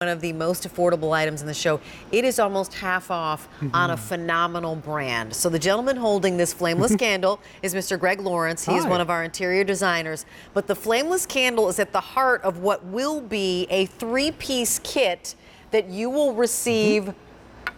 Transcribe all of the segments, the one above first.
One of the most affordable items in the show. It is almost half off on a phenomenal brand. So the gentleman holding this flameless candle is Mr. Greg Lawrence. He is one of our interior designers. But the flameless candle is at the heart of what will be a 3-piece kit that you will receive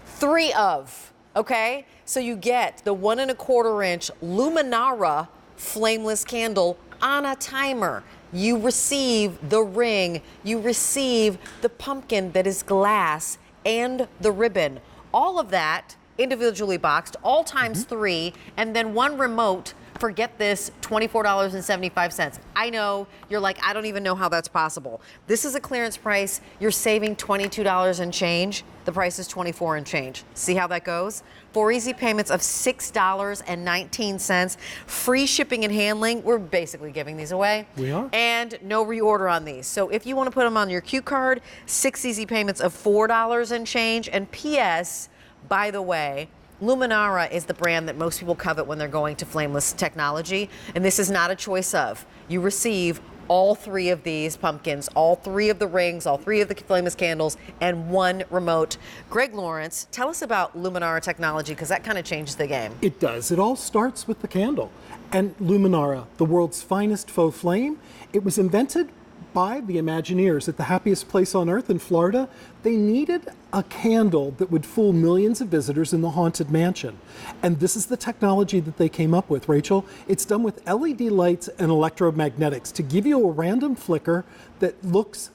3 of. Okay? So you get the 1 1/4 inch Luminara flameless candle on a timer. You receive the ring, you receive the pumpkin that is glass and the ribbon. All of that individually boxed, all times 3, and then 1 remote for, get this, $24.75. I know, you're like, I don't even know how that's possible. This is a clearance price. You're saving $22 and change. The price is $24 and change. See how that goes? 4 easy payments of $6.19. Free shipping and handling. We're basically giving these away. We are. And no reorder on these. So if you want to put them on your Q card, 6 easy payments of $4 and change. And P.S., by the way, Luminara is the brand that most people covet when they're going to flameless technology, and this is not a choice of. You receive all 3 of these pumpkins, all 3 of the rings, all 3 of the flameless candles, and 1 remote. Greg Lawrence, tell us about Luminara technology, because that kind of changes the game. It does. It all starts with the candle. And Luminara, the world's finest faux flame, it was invented by the Imagineers at the happiest place on earth in Florida. They needed a candle that would fool millions of visitors in the Haunted Mansion. And this is the technology that they came up with, Rachel. It's done with LED lights and electromagnetics to give you a random flicker that looks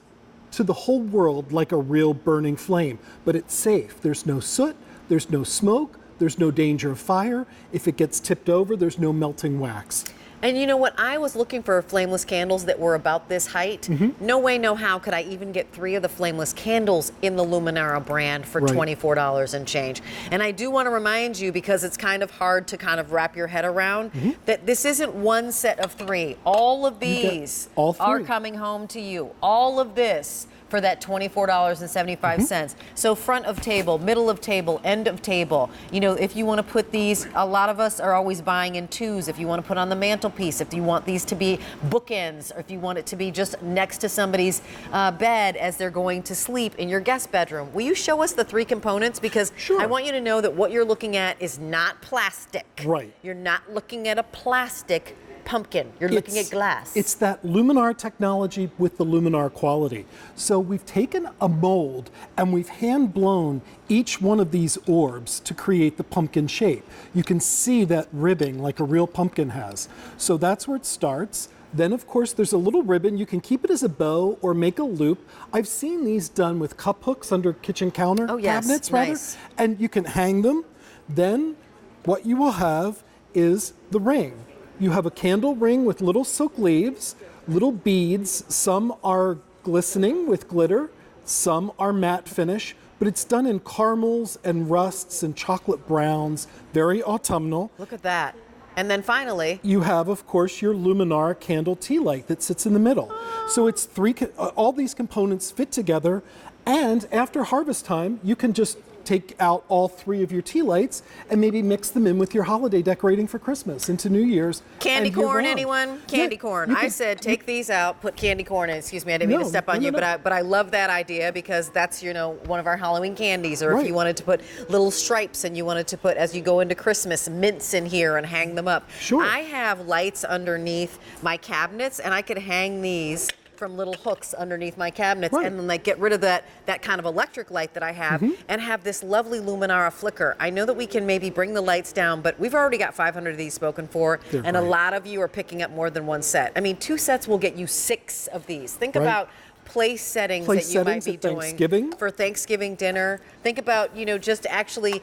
to the whole world like a real burning flame. But it's safe. There's no soot, there's no smoke, there's no danger of fire. If it gets tipped over, there's no melting wax. And you know what? I was looking for flameless candles that were about this height. No way, no how could I even get 3 of the flameless candles in the Luminara brand for $24 and change. And I do want to remind you, because it's kind of hard to kind of wrap your head around, that this isn't 1 set of 3. All of these are coming home to you. All of this for that $24.75. So front of table, middle of table, end of table. You know, if you want to put these, a lot of us are always buying in 2s. If you want to put on the mantelpiece, if you want these to be bookends, or if you want it to be just next to somebody's bed as they're going to sleep in your guest bedroom. Will you show us the 3 components? Because I want you to know that what you're looking at is not plastic. Right. You're not looking at a plastic pumpkin. You're looking at glass. It's that Luminar technology with the Luminar quality. So we've taken a mold and we've hand blown each one of these orbs to create the pumpkin shape. You can see that ribbing like a real pumpkin has. So that's where it starts. Then, of course, there's a little ribbon. You can keep it as a bow or make a loop. I've seen these done with cup hooks under kitchen counter cabinets, and you can hang them. Then what you will have is the ring. You have a candle ring with little silk leaves, little beads. Some are glistening with glitter, some are matte finish, but it's done in caramels and rusts and chocolate browns, very autumnal. Look at that. And then finally, you have, of course, your Luminara candle tea light that sits in the middle. So it's 3, all these components fit together, and after harvest time, you can just take out all 3 of your tea lights and maybe mix them in with your holiday decorating for Christmas into New Year's. Candy corn, anyone? Candy corn. I said take these out, put candy corn in. Excuse me, I didn't mean to step on you, but I love that idea, because that's, you know, one of our Halloween candies. Or if you wanted to put little stripes and you wanted to put, as you go into Christmas, mints in here and hang them up. I have lights underneath my cabinets, and I could hang these from little hooks underneath my cabinets, and then like get rid of that kind of electric light that I have, and have this lovely Luminara flicker. I know that we can maybe bring the lights down, but we've already got 500 of these spoken for, and a lot of you are picking up more than 1 set. I mean, 2 sets will get you 6 of these. Think about place settings that you might be doing for Thanksgiving dinner. Think about, you know, just actually,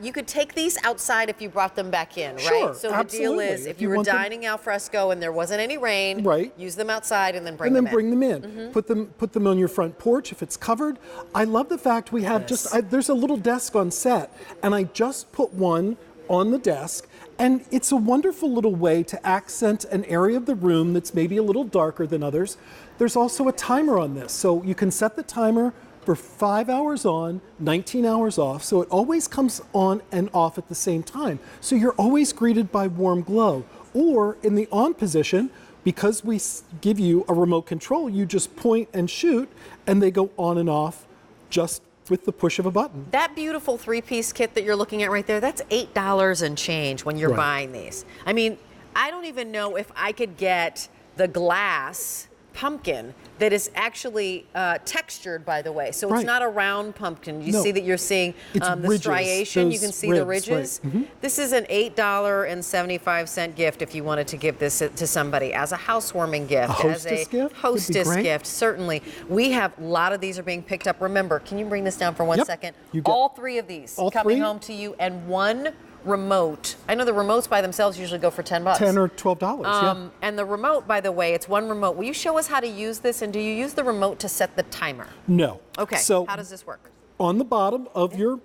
you could take these outside if you brought them back in, right? So the deal is, if you were dining al fresco and there wasn't any rain, use them outside and then bring them in. Put them on your front porch if it's covered. I love the fact we have there's a little desk on set, and I just put one on the desk, and it's a wonderful little way to accent an area of the room that's maybe a little darker than others. There's also a timer on this, so you can set the timer for 5 hours on, 19 hours off, so it always comes on and off at the same time. So you're always greeted by warm glow. Or in the on position, because we give you a remote control, you just point and shoot, and they go on and off just with the push of a button. That beautiful 3-piece kit that you're looking at right there, that's $8 and change when you're Right. buying these. I mean, I don't even know if I could get the glass pumpkin that is actually textured, by the way. So it's Right. not a round pumpkin. You No. see that you're seeing It's the ridges, striation. You those can see the ribs, ridges. right. Mhm. This is an $8.75 gift if you wanted to give this to somebody as a housewarming gift, as hostess a gift would be hostess great. gift. Certainly. We have a lot of these are being picked up. Remember, can you bring this down for 1 Yep. second? You get- All 3 of these All coming 3? home to you, and 1 remote. I know the remotes by themselves usually go for $10. 10 or $12, yeah. And the remote, by the way, it's 1 remote. Will you show us how to use this, and do you use the remote to set the timer? No. Okay, So how does this work? on the bottom of your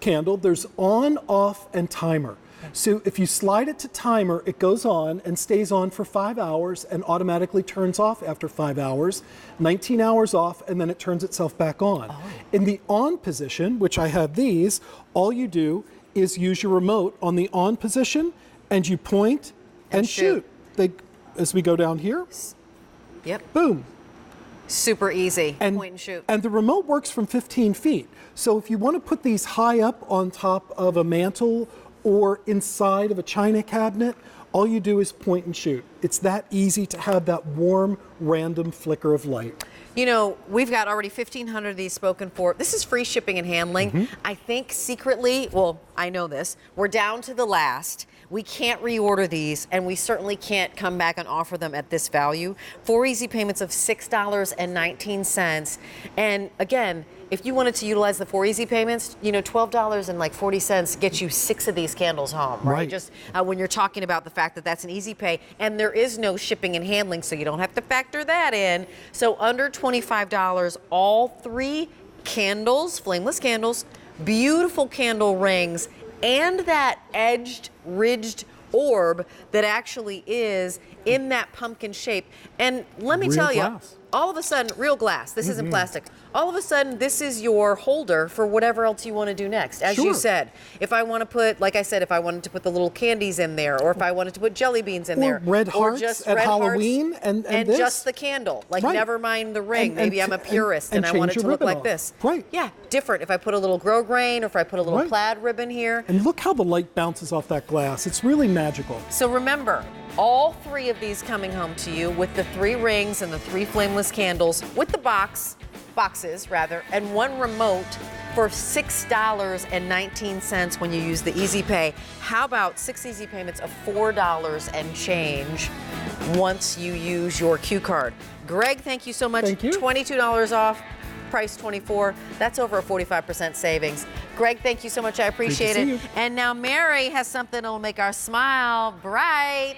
candle, there's on, off, and timer. So if you slide it to timer, it goes on and stays on for 5 hours and automatically turns off after 5 hours, 19 hours off, and then it turns itself back on. In the on position, which I have these, all you do is use your remote on the on position and you point and shoot. As we go down here, Yep. boom. Super easy. Point and shoot. And the remote works from 15 feet. So if you want to put these high up on top of a mantle or inside of a china cabinet, all you do is point and shoot. It's that easy to have that warm, random flicker of light. You know, we've got already 1,500 of these spoken for. This is free shipping and handling. I think secretly, well, I know this, we're down to the last. We can't reorder these, and we certainly can't come back and offer them at this value. 4 easy payments of $6.19. And again, if you wanted to utilize the 4 easy payments, you know, $12.40 gets you 6 of these candles home, right? Right. Just when you're talking about the fact that that's an easy pay, and there is no shipping and handling, so you don't have to factor that in. So under $25, all 3 candles, flameless candles, beautiful candle rings, and that edged, ridged orb that actually is in that pumpkin shape. And let me Real tell you, glass. all of a sudden, real glass, this isn't plastic. All of a sudden, this is your holder for whatever else you want to do next. As you Sure. said, if I want to put, like I said, if I wanted to put the little candies in there, or if I wanted to put jelly beans in Or there, red or hearts just at red Halloween hearts, and and this. just the candle, like Right. never mind the ring. And- Maybe and I'm a t- purist and and, I want it change to your look ribbon like off. this. Right. Yeah, different. If I put a little grosgrain, or if I put a little Right. plaid ribbon here. And look how the light bounces off that glass. It's really magical. So remember, all 3 of these coming home to you with the 3 rings and the 3 flameless candles with the boxes rather, and 1 remote for $6.19 when you use the Easy Pay. How about 6 easy payments of $4 and change once you use your Q card? Greg, thank you so much. Thank you. $22 off. Price $24. That's over a 45% savings. Greg, thank you so much. I appreciate see it. you. And now Mary has something that will make our smile bright.